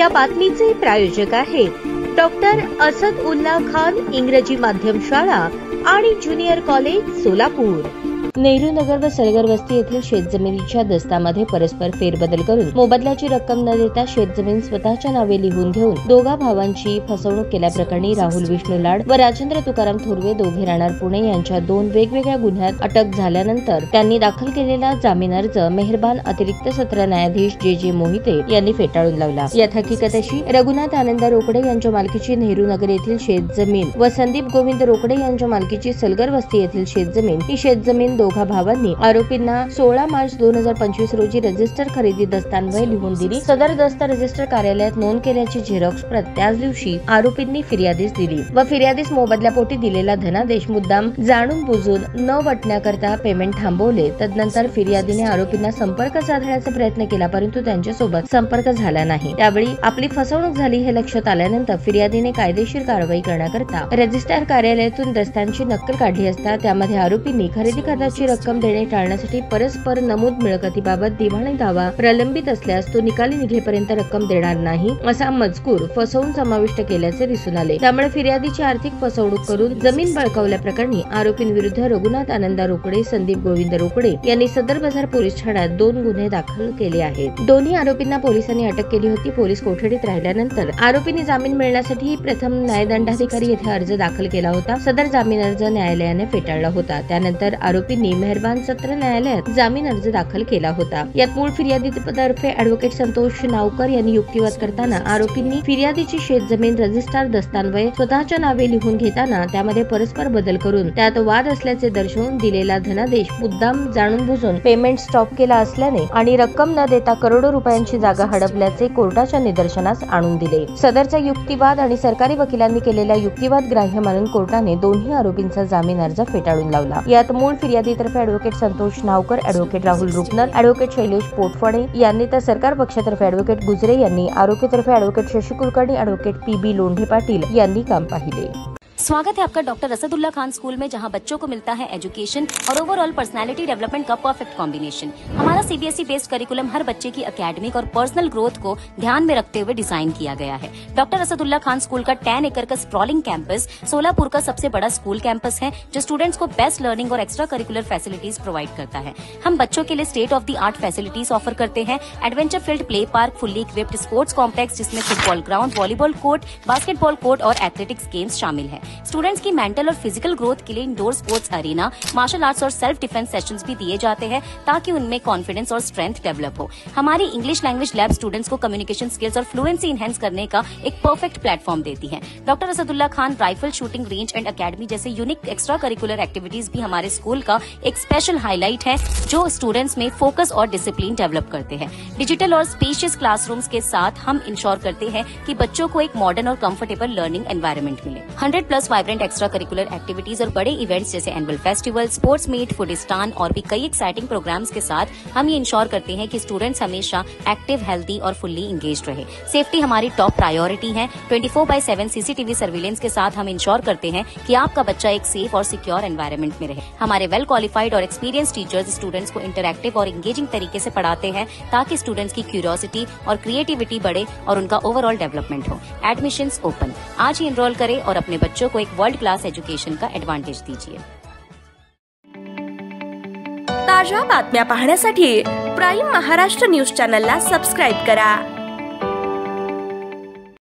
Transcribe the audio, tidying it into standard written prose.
या बातमीचे प्रायोजक आहेत डॉक्टर असदुल्ला खान इंग्रजी माध्यम शाळा आणि ज्युनियर कॉलेज सोलापूर। नेहरू नगर व सलगर वस्ती येथील शेतजमिनीच्या दस्तामध्ये परस्पर फेरबदल करून मोबदल्याची रक्कम न देता शेतजमीन स्वतःच्या नावे लिहून घेऊन दोघा भावांची फसवणूक केल्याप्रकरणी राहुल विष्णू लाड व राजेंद्र तुकाराम थोरवे दोघे राहणार पुणे यांच्या 2 वेगवेगळ्या गुन्ह्यात अटक झाल्यानंतर त्यांनी दाखल केलेला जामीन अर्ज मेहरबान अतिरिक्त सत्र न्यायाधीश जे मोहिते यांनी फेटाळून लावला। यात हकीकत अशी, रघुनाथ आनंद रोकडे यांच्या मालकीची नेहरू नगर येथील शेतजमीन व संदीप गोविंद रोकडे यांच्या मालकीची सलगर वस्ती येथील शेतजमीन ही शेतजमीन दोघा भावांनी आरोपींना 16 मार्च 2025 रोजी रजिस्टर खरेदी दस्तान्वये लिहून दिली। सदर दस्त रजिस्टर कार्यालयात नोंद केल्याची झेरॉक्स प्रत त्याच दिवशी आरोपींनी फिर्यादीस दिली व फिर्यादीस मोबदल्यापोटी दिलेला धनादेश मुद्दाम जाणून बुजून न वटण्याकरता पेमेंट थांबवले। तदनंतर फिर्यादीने आरोपींना संपर्क साधण्याचा प्रयत्न केला, परंतु त्यांच्यासोबत संपर्क झाला नाही। त्यावेळी आपली फसवणूक झाली हे लक्षात आल्यानंतर फिर्यादीने कायदेशीर कारवाई करण्याकरता रजिस्टर कार्यालयातून दस्तांची नक्कल काढली असता त्यामध्ये आरोपींनी खरेदी खर्चाची रक्कम देणे टाळण्यासाठी परस्पर नमूद मिळकतीबाबत दिवाणी दावा प्रलंबित असल्यास तो निकाली निघेपर्यंत रक्कम देणार नाही असा मजकूर फसवून समाविष्ट केल्याचे दिसून आले। त्यामुळे फिर्यादीची आर्थिक फसवणूक करून जमीन बळकावल्याप्रकरणी आरोपींविरुद्ध रघुनाथ आनंद रोकडे, संदीप गोविंद रोकडे यांनी सदर बाजार पोलीस ठाण्यात 2 गुन्हे दाखल केले आहेत। दोन्ही आरोपींना पोलिसांनी अटक केली होती। पोलीस कोठडीत राहिल्यानंतर आरोपींनी जामीन मिळण्यासाठी प्रथम न्यायदंडाधिकारी येथे अर्ज दाखल केला होता। सदर जामीन अर्ज न्यायालयाने फेटाळला होता। त्यानंतर आरोपींनी मेहरबान सत्र न्यायालयात जामीन अर्ज दाखल केला होता। यात मूळ फिर्यादीतर्फे ॲडव्होकेट संतोष नावकर यांनी युक्तिवाद करताना आरोपींनी फिर्यादीची शेतजमीन रजिस्टर दस्तान्वये स्वतःच्या नावे लिहून घेताना त्यामध्ये परस्पर बदल करून त्यात वाद असल्याचे दर्शवून दिलेला धनादेश मुद्दाम जाणून बुजून पेमेंट स्टॉप केला असल्याने आणि रक्कम न देता करोडो रुपयांची जागा हडपल्याचे कोर्टाच्या निदर्शनास आणून दिले। सदरचा युक्तिवाद आणि सरकारी वकिलांनी केलेला युक्तिवाद ग्राह्य मानून कोर्टाने दोन्ही आरोपींचा जामीन अर्ज फेटाळून लावला। यात मूळ फिर्यादीतर्फे advocate Santosh Navkar, advocate Rahul Rupnar, advocate Shailesh Potphane यांनी तर सरकार पक्षातर्फे ॲडव्होकेट गुजरे यांनी, आरोपीतर्फे advocate Shashi Kulkarni, advocate PB Londhe Patil यांनी काम पाहिले। स्वागत है आपका डॉक्टर असदुल्ला खान स्कूल में, जहां बच्चों को मिलता है एजुकेशन और ओवरऑल पर्सनालिटी डेवलपमेंट का परफेक्ट कॉम्बिनेशन। हमारा CBSE बेस्ड करिकुलम हर बच्चे की एकेडमिक और पर्सनल ग्रोथ को ध्यान में रखते हुए डिजाइन किया गया है। डॉक्टर असदुल्ला खान स्कूल का 10 एकड़ का स्प्रॉलिंग कैंपस सोलापुर का सबसे बड़ा स्कूल कैंपस है, जो स्टूडेंट्स को बेस्ट लर्निंग और एक्स्ट्रा करिकुलर फैसिलिटीज प्रोवाइड करता है। हम बच्चों के लिए state of the art facilities offer करते हैं। Adventure field play park, fully equipped sports complex जिसमें football ground, volleyball court, basketball court और एथलेटिक्स गेम्स शामिल है। स्टूडेंट्स की मेंटल और फिजिकल ग्रोथ के लिए indoor sports arena, martial arts और सेल्फ डिफेंस सेशंस भी दिए जाते हैं ताकि उनमें कॉन्फिडेंस और स्ट्रेंथ डेवलप हो। हमारी इंग्लिश लैंग्वेज लैब स्टूडेंट्स को कम्युनिकेशन स्किल्स और फ्लुएंसी इनहेंस करने का एक परफेक्ट प्लेटफॉर्म देती है। Doctor Asadullah Khan rifle shooting range end academy जैसे यूनिक एक्स्ट्रा करिकुलर एक्टिविटीज भी हमारे स्कूल का एक स्पेशल हाईलाइट है, जो स्टूडेंट्स में फोकस और डिसिप्लिन डेवलप करते हैं। डिजिटल और स्पेशियस क्लासरूम्स के साथ हम इंश्योर करते हैं कि बच्चों को एक मॉडर्न और कंफर्टेबल लर्निंग एनवायरनमेंट मिले। 100+ वाइब्रेंट एक्स्ट्रा करिकुलर एक्टिविटीज और बड़े इवेंट्स जैसे एनुअल फेस्टिवल, स्पोर्ट्स मीट, फूडिस्तान और भी कई एक्साइटिंग प्रोग्राम्स के साथ हम ये इंश्योर करते हैं कि स्टूडेंट्स हमेशा एक्टिव, हेल्दी और फुल्ली इंगेज्ड रहे। सेफ्टी हमारी टॉप प्रायोरिटी है। 24/7 CCTV सर्विलेंस के साथ हम इंश्योर करते हैं कि आपका बच्चा एक सेफ और सिक्योर एनवायरनमेंट में रहे। हमारे वेल क्वालिफाइड और एक्सपीरियंस टीचर्स स्टूडेंट्स को इंटरैक्टिव और इंगेजिंग तरीके से पढ़ाते हैं ताकि स्टूडेंट्स की क्यूरियोसिटी और क्रिएटिविटी बढ़े और उनका ओवरऑल डेवलपमेंट हो। एडमिशंस ओपन, आज ही एनरोल करें और अपने बच्चों को एक वर्ल्ड क्लास एजुकेशन का एडवांटेज दीजिए। ताज्या बातम्या पाहण्यासाठी प्राईम महाराष्ट्र न्यूज चॅनलला सबस्क्राइब करा।